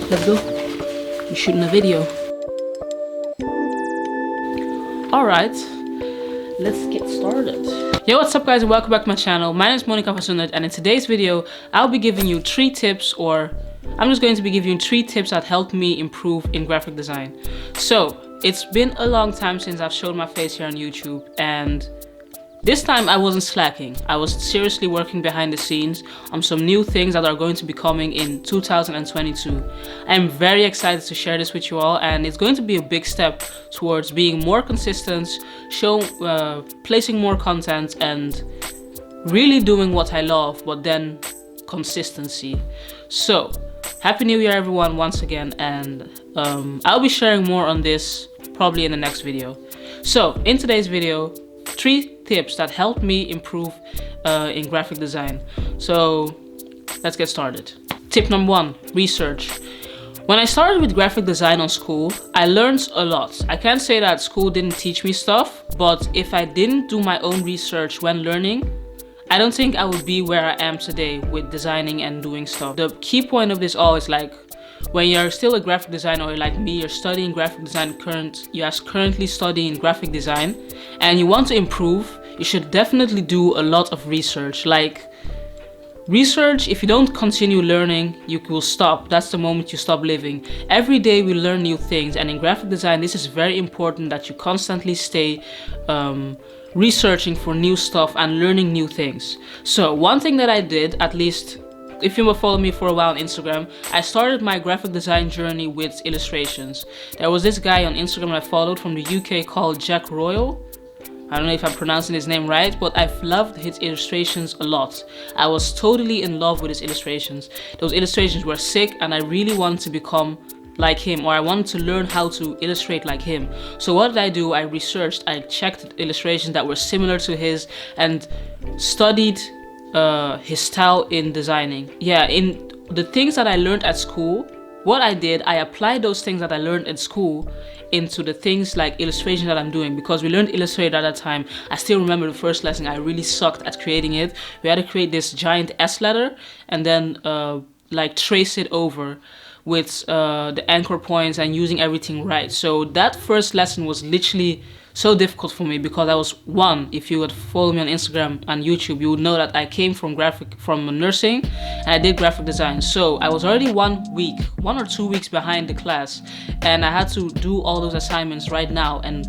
Let's go. We're shooting a video. Alright, let's get started. Yo, what's up guys, and welcome back to my channel. My name is Monica, and in today's video, I'll be giving you 3 tips, or I'm just going to be giving you 3 tips that helped me improve in graphic design. So, it's been a long time since I've showed my face here on YouTube, and this time I wasn't slacking. I was seriously working behind the scenes on some new things that are going to be coming in 2022. I'm very excited to share this with you all, and it's going to be a big step towards being more consistent, placing more content, and really doing what I love, but then consistency. So, Happy New Year everyone once again, and I'll be sharing more on this probably in the next video. So, in today's video, 3 tips that helped me improve in graphic design. So let's get started. Tip number 1, research. When I started with graphic design on school, I learned a lot. I can't say that school didn't teach me stuff, but if I didn't do my own research when learning, I don't think I would be where I am today with designing and doing stuff. The key point of this all is like, when you're still a graphic designer, or like me, you're studying graphic design, you're currently studying graphic design, and you want to improve, you should definitely do a lot of research. Like, research, if you don't continue learning, you will stop. That's the moment you stop living. Every day we learn new things, and in graphic design, this is very important that you constantly stay researching for new stuff and learning new things. So one thing that I did, at least if you will follow me for a while on Instagram, I started my graphic design journey with illustrations. There was this guy on Instagram that I followed from the UK called Jack Royal. I don't know if I'm pronouncing his name right, but I've loved his illustrations a lot. I was totally in love with his illustrations. Those illustrations were sick, and I really wanted to become like him, or I wanted to learn how to illustrate like him. So what did I do? I researched, I checked illustrations that were similar to his, and studied his style in designing. Yeah, in the things that I learned at school, what I did, I applied those things that I learned in school into the things like illustration that I'm doing, because we learned Illustrator at that time. I still remember the first lesson, I really sucked at creating it. We had to create this giant S letter and then like trace it over with the anchor points and using everything right. So that first lesson was literally so difficult for me, because I was if you would follow me on Instagram and YouTube, you would know that I came from nursing, and I did graphic design. So I was already 1 or 2 weeks behind the class, and I had to do all those assignments right now and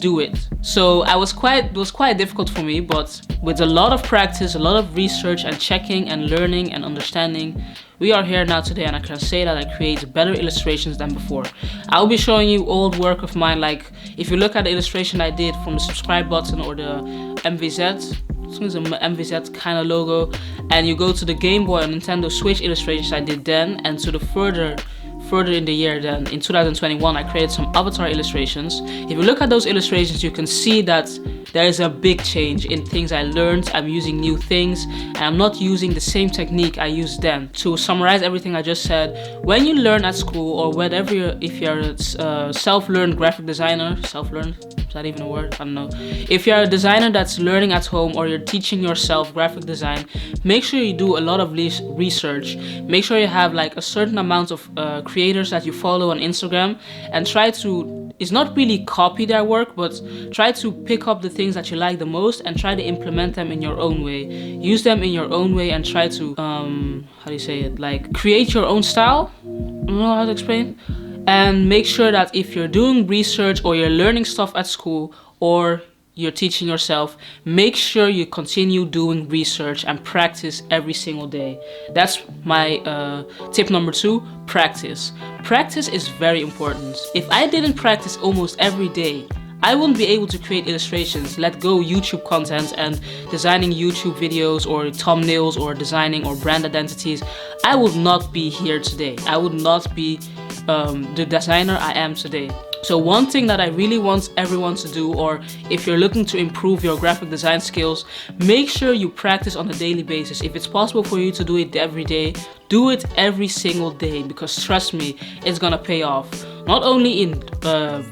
do it. So it was quite difficult for me, but with a lot of practice, a lot of research and checking and learning and understanding, we are here now today, and I can say that I create better illustrations than before. I'll be showing you old work of mine. Like, if you look at the illustration I did from the subscribe button or the MVZ, it's a MVZ kind of logo, and you go to the Game Boy and Nintendo Switch illustrations I did then, and to the further in the year, then in 2021 I created some avatar illustrations. If you look at those illustrations, you can see that there is a big change in things I learned. I'm using new things, and I'm not using the same technique I used then. To summarize everything I just said, when you learn at school, or whatever, if you're a self-learned graphic designer, is that even a word? I don't know. If you're a designer that's learning at home, or you're teaching yourself graphic design, make sure you do a lot of research. Make sure you have like a certain amount of creators that you follow on Instagram, and try to, it's not really copy their work, but try to pick up the things that you like the most and try to implement them in your own way. Use them in your own way and try to, how do you say it? Like, create your own style? I don't know how to explain. And make sure that if you're doing research, or you're learning stuff at school, or you're teaching yourself, make sure you continue doing research and practice every single day. That's my tip number 2, practice. Practice is very important. If I didn't practice almost every day, I wouldn't be able to create illustrations, let go YouTube content and designing YouTube videos or thumbnails or designing or brand identities. I would not be here today. I would not be the designer I am today. So one thing that I really want everyone to do, or if you're looking to improve your graphic design skills, make sure you practice on a daily basis. If it's possible for you to do it every day, do it every single day, because trust me, it's gonna pay off. Not only in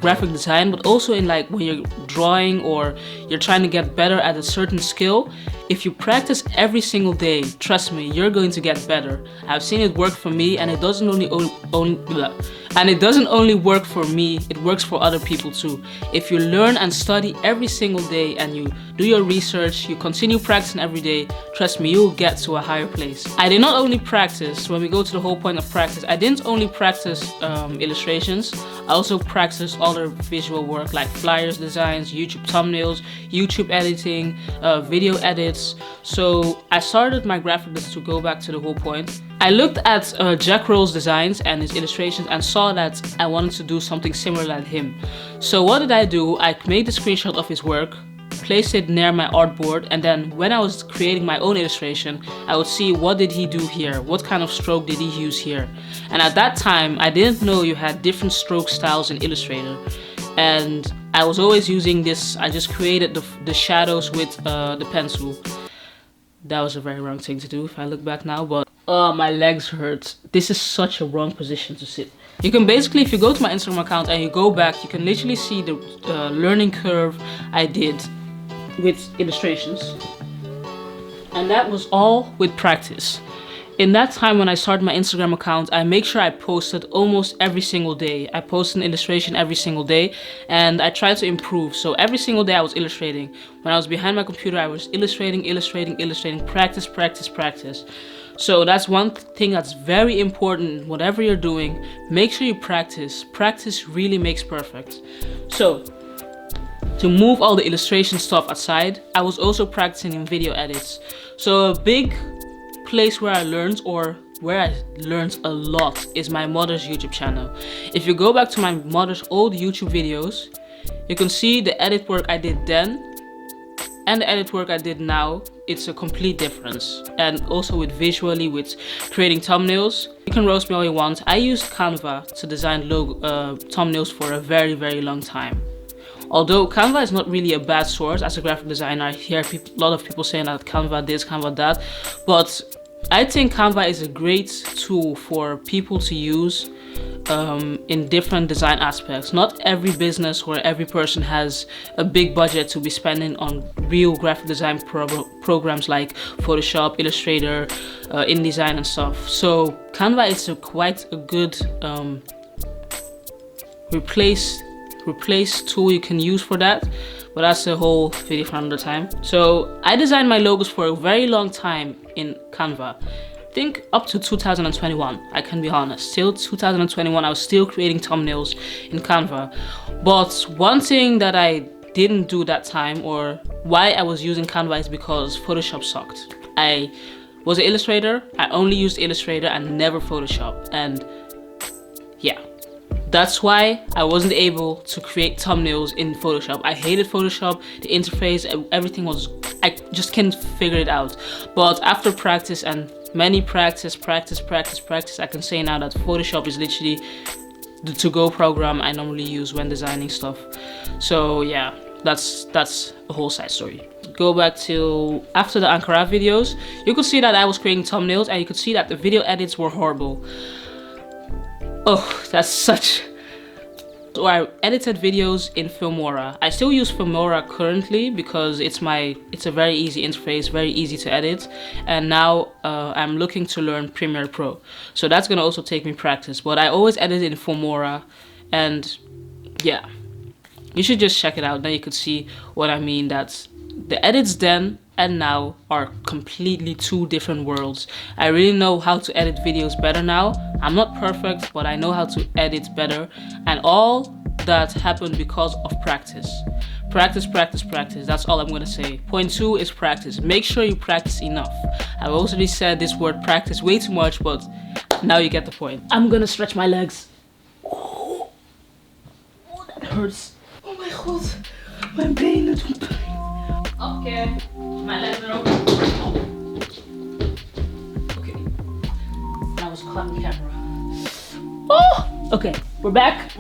graphic design, but also in like when you're drawing or you're trying to get better at a certain skill. If you practice every single day, trust me, you're going to get better. I've seen it work for me, and it doesn't only work for me, it works for other people too. If you learn and study every single day and you do your research, you continue practicing every day, trust me, you'll get to a higher place. I did not only practice, when we go to the whole point of practice, I didn't only practice illustrations, I also practiced other visual work like flyers designs, YouTube thumbnails, YouTube editing, video edits. So I started my graphic design, to go back to the whole point. I looked at Jack Roll's designs and his illustrations and saw that I wanted to do something similar like him. So what did I do? I made a screenshot of his work, placed it near my artboard, and then when I was creating my own illustration, I would see what did he do here, what kind of stroke did he use here. And at that time, I didn't know you had different stroke styles in Illustrator. And I was always using this, I just created the shadows with the pencil. That was a very wrong thing to do if I look back now, but my legs hurt. This is such a wrong position to sit. You can basically, if you go to my Instagram account and you go back, you can literally see the learning curve I did with illustrations. And that was all with practice. In that time when I started my Instagram account, I make sure I posted almost every single day. I posted an illustration every single day, and I tried to improve. So every single day I was illustrating. When I was behind my computer, I was illustrating, practice, practice, practice. So that's one thing that's very important. Whatever you're doing, make sure you practice. Practice really makes perfect. So to move all the illustration stuff aside, I was also practicing in video edits. So a big place where I learned, or where I learned a lot, is my mother's YouTube channel. If you go back to my mother's old YouTube videos, you can see the edit work I did then and the edit work I did now. It's a complete difference. And also with visually, with creating thumbnails, you can roast me all you want. I used Canva to design thumbnails for a very, very long time. Although Canva is not really a bad source as a graphic designer, I hear a lot of people saying that Canva this, Canva that, but I think Canva is a great tool for people to use in different design aspects. Not every business or every person has a big budget to be spending on real graphic design programs like Photoshop, Illustrator, InDesign and stuff. So Canva is quite a good replace tool you can use for that, but that's a whole video for another time. So I designed my logos for a very long time in Canva. I think up to 2021, I can be honest. Till 2021, I was still creating thumbnails in Canva. But one thing that I didn't do that time, or why I was using Canva, is because Photoshop sucked. I was an illustrator, I only used Illustrator and never Photoshop, and yeah. That's why I wasn't able to create thumbnails in Photoshop. I hated Photoshop, the interface, everything was, I just can't figure it out. But after practice and many practice, I can say now that Photoshop is literally the to-go program I normally use when designing stuff. So yeah, that's a whole side story. Go back to after the Ankara videos, you could see that I was creating thumbnails and you could see that the video edits were horrible. Oh, that's such... So I edited videos in Filmora. I still use Filmora currently because it's a very easy interface, very easy to edit. And now I'm looking to learn Premiere Pro. So that's gonna also take me practice. But I always edit in Filmora, and yeah, you should just check it out. Then you could see what I mean. That the edits then and now are completely two different worlds. I really know how to edit videos better now. I'm not perfect, but I know how to edit better, and all that happened because of practice. Practice, that's all I'm gonna say. Point 2 is practice. Make sure you practice enough. I've already said this word practice way too much, but now you get the point. I'm gonna stretch my legs. Oh, that hurts. Oh my god, mijn benen doen pijn. Okay, my legs are open. Okay, that was caught on camera. Oh, okay, we're back.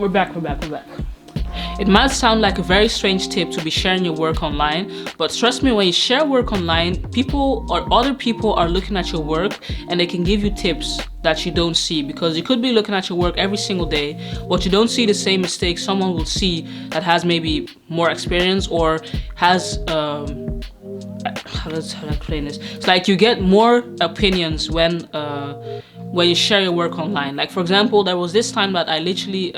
It might sound like a very strange tip to be sharing your work online, but trust me, when you share work online, people or other people are looking at your work and they can give you tips that you don't see, because you could be looking at your work every single day, but you don't see the same mistakes someone will see that has maybe more experience or has how do I explain this? It's like you get more opinions when you share your work online. Like for example, there was this time that I literally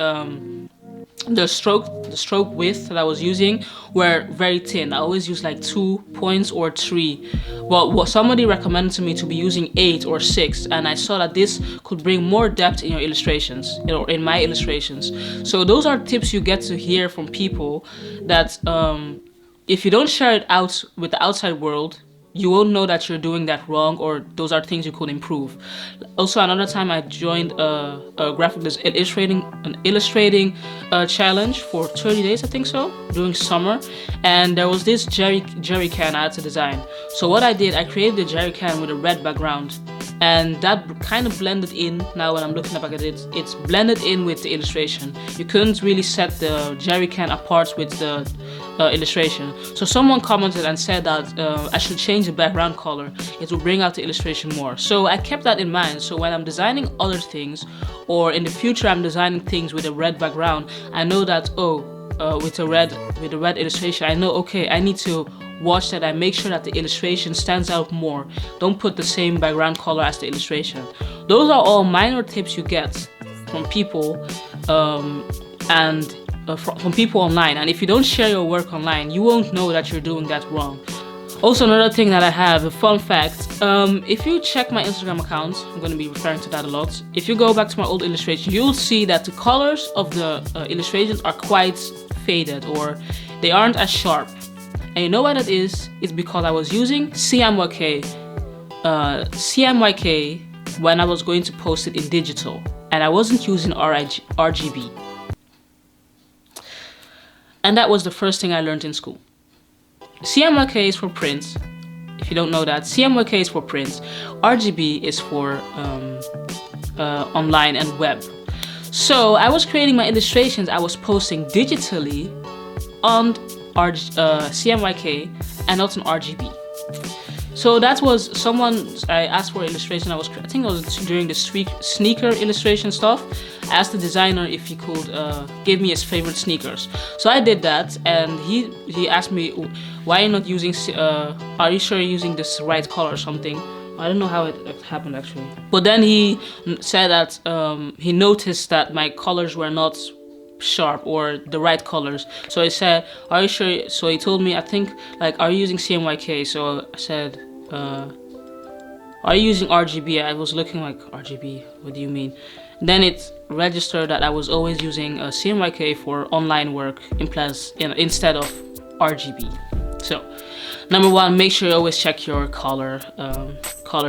the stroke width that I was using were very thin. I always use like 2 points or 3, but what somebody recommended to me to be using 8 or 6, and I saw that this could bring more depth in your illustrations, or in my illustrations. So those are tips you get to hear from people that if you don't share it out with the outside world, you won't know that you're doing that wrong, or those are things you could improve. Also, another time I joined a graphic illustrating challenge for 30 days, I think so, during summer, and there was this jerry can I had to design. So what I did, I created the jerry can with a red background, and that kind of blended in. Now when I'm looking back at it, it's blended in with the illustration. You couldn't really set the jerry can apart with the illustration. So someone commented and said that I should change the background color. It will bring out the illustration more. So I kept that in mind. So when I'm designing other things, or in the future I'm designing things with a red background, I know that with the red illustration, I know, okay, I need to watch that. I make sure that the illustration stands out more. Don't put the same background color as the illustration. Those are all minor tips you get from people from people online, and if you don't share your work online, you won't know that you're doing that wrong. Also, another thing that I have, a fun fact, if you check my Instagram account, I'm going to be referring to that a lot. If you go back to my old illustration, you'll see that the colors of the illustrations are quite faded, or they aren't as sharp. And you know why that is? It's because I was using CMYK when I was going to post it in digital, and I wasn't using RGB. And that was the first thing I learned in school. CMYK is for print. If you don't know that, CMYK is for print. RGB is for online and web. So I was creating my illustrations, I was posting digitally on CMYK and not on RGB. So that was I asked for illustration. I think it was during the sneaker illustration stuff. I asked the designer if he could give me his favorite sneakers. So I did that, and he asked me, why are you not using, are you sure you're using this right color or something? I don't know how it happened actually. But then he said that he noticed that my colors were not sharp or the right colors. So he said, are you sure? So he told me, I think, like, are you using CMYK? So I said, are you using RGB? I was looking like, RGB, what do you mean? Then it registered that I was always using CMYK for online work instead of RGB. So number one, make sure you always check your color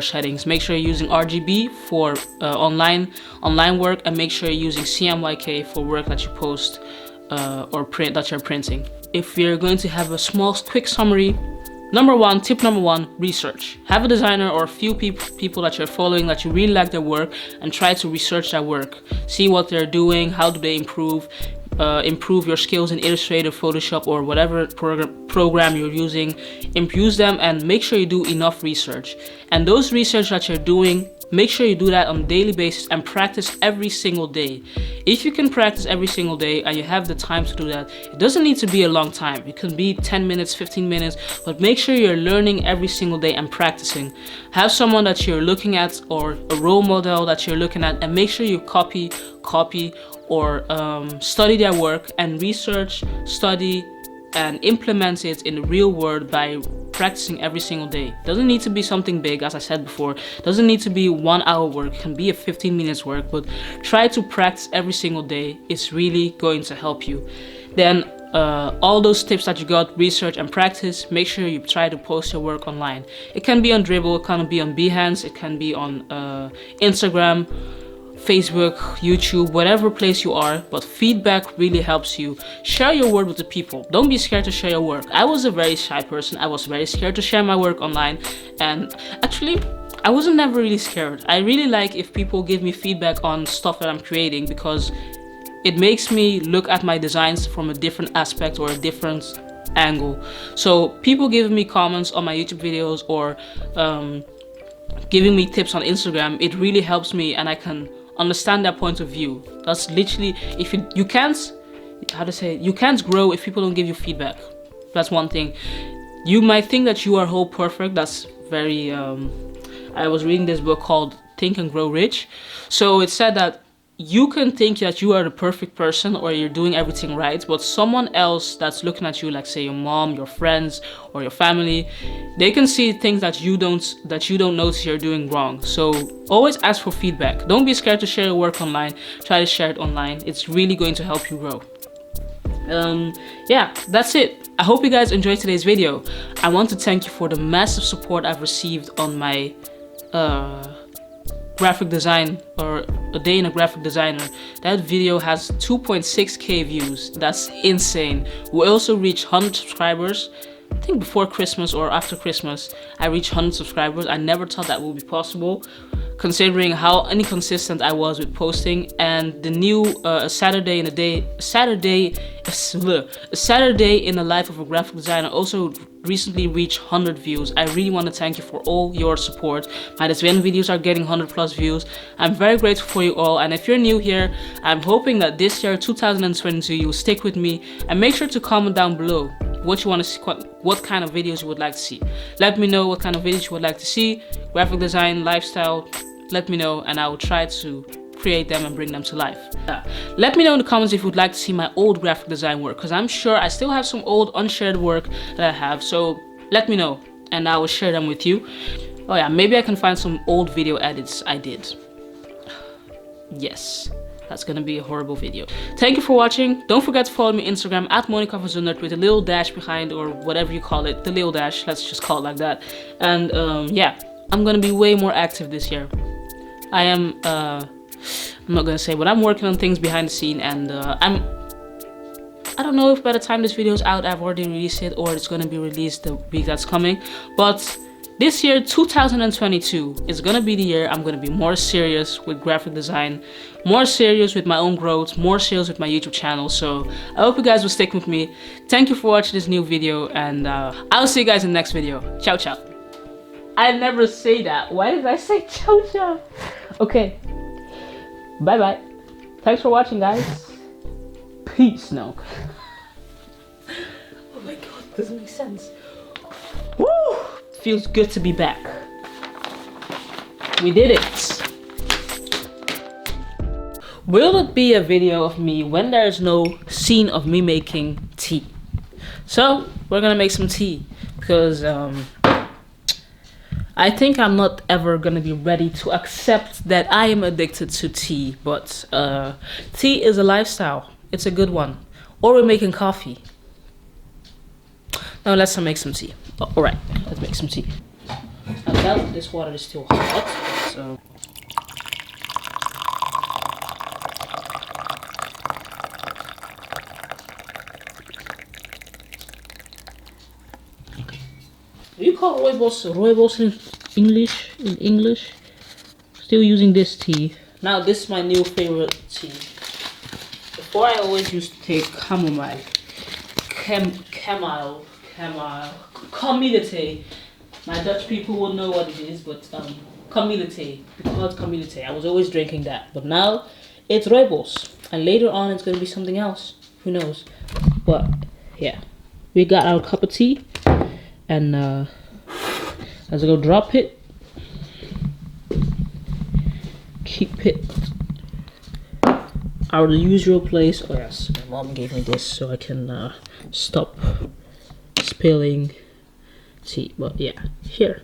settings. Make sure you're using RGB for online work, and make sure you're using CMYK for work that you post or print that you're printing. If you're going to have a quick summary, tip number one, research. Have a designer or a few people that you're following that you really like their work, and try to research their work. See what they're doing, how do they improve your skills in Illustrator, Photoshop, or whatever program you're using. Use them, and make sure you do enough research. And those research that you're doing, make sure you do that on a daily basis and practice every single day. If you can practice every single day and you have the time to do that, it doesn't need to be a long time. It can be 10 minutes, 15 minutes, but make sure you're learning every single day and practicing. Have someone that you're looking at, or a role model that you're looking at, and make sure you copy or study their work, and research, study, and implement it in the real world by practicing every single day. Doesn't need to be something big, as I said before. Doesn't need to be 1 hour work. It can be a 15 minutes work, but try to practice every single day. It's really going to help you. Then all those tips that you got, research and practice, make sure you try to post your work online. It can be on Dribbble, it can be on Behance, it can be on Instagram, Facebook, YouTube, whatever place you are, but feedback really helps you. Share your work with the people. Don't be scared to share your work. I was a very shy person. I was very scared to share my work online, and actually I wasn't never really scared. I really like if people give me feedback on stuff that I'm creating, because it makes me look at my designs from a different aspect or a different angle. So people giving me comments on my YouTube videos, or giving me tips on Instagram, it really helps me, and I can understand their point of view. That's literally, if you can't grow if people don't give you feedback. That's one thing. You might think that you are whole perfect. That's very I was reading this book called Think and Grow Rich. So it said that you can think that you are the perfect person or you're doing everything right, but someone else that's looking at you, like say your mom, your friends, or your family, they can see things that you don't notice you're doing wrong. So always ask for feedback. Don't be scared to share your work online. Try to share it online. It's really going to help you grow. Yeah, that's it. I hope you guys enjoyed today's video. I want to thank you for the massive support I've received on my graphic design, or a day in a graphic designer. That video has 2.6k views. That's insane. We also reached 100 subscribers. I think before Christmas or after Christmas I reached 100 subscribers. I never thought that would be possible, considering how inconsistent I was with posting. And the new Saturday in the life of a graphic designer also recently reached 100 views. I really want to thank you for all your support. My Desven videos are getting 100+ views. I'm very grateful for you all, and if you're new here, I'm hoping that this year 2022 you'll stick with me, and make sure to comment down below what you want to see, what kind of videos you would like to see. Let me know what kind of videos you would like to see, graphic design, lifestyle. Let me know and I will try to create them and bring them to life. Let me know in the comments if you would like to see my old graphic design work, because I'm sure I still have some old unshared work that I have. So let me know and I will share them with you. Oh yeah, maybe I can find some old video edits I did. Yes, that's gonna be a horrible video. Thank you for watching. Don't forget to follow me on Instagram at MonicaVanZundert with a little dash behind, or whatever you call it, the little dash, let's just call it like that. And yeah, I'm gonna be way more active this year. I am I'm not gonna say, but I'm working on things behind the scene, and I don't know if by the time this video is out I've already released it or it's gonna be released the week that's coming. But this year 2022 is gonna be the year I'm gonna be more serious with graphic design, more serious with my own growth, more serious with my YouTube channel. So I hope you guys will stick with me. Thank you for watching this new video, and I'll see you guys in the next video. Ciao ciao. I never say that. Why did I say ciao ciao? Okay. Bye bye. Thanks for watching, guys. Peace now. Oh my god, doesn't make sense. Woo! Feels good to be back. We did it. Will it be a video of me when there is no scene of me making tea? So we're gonna make some tea, because I think I'm not ever gonna be ready to accept that I am addicted to tea, but tea is a lifestyle. It's a good one. Or we're making coffee. Now let's make some tea. Oh, all right, let's make some tea. I doubt this water is still hot, so. Do you call rooibos in English? Still using this tea. Now this is my new favorite tea. Before I always used to take chamomile. Kamillete. My Dutch people will know what it is, but kamillete. We call it kamillete. I was always drinking that, but now it's rooibos, and later on it's gonna be something else. Who knows? But yeah, we got our cup of tea. And as I go drop it, keep it our usual place. Oh yes, my mom gave me this so I can stop spilling tea. But yeah, here.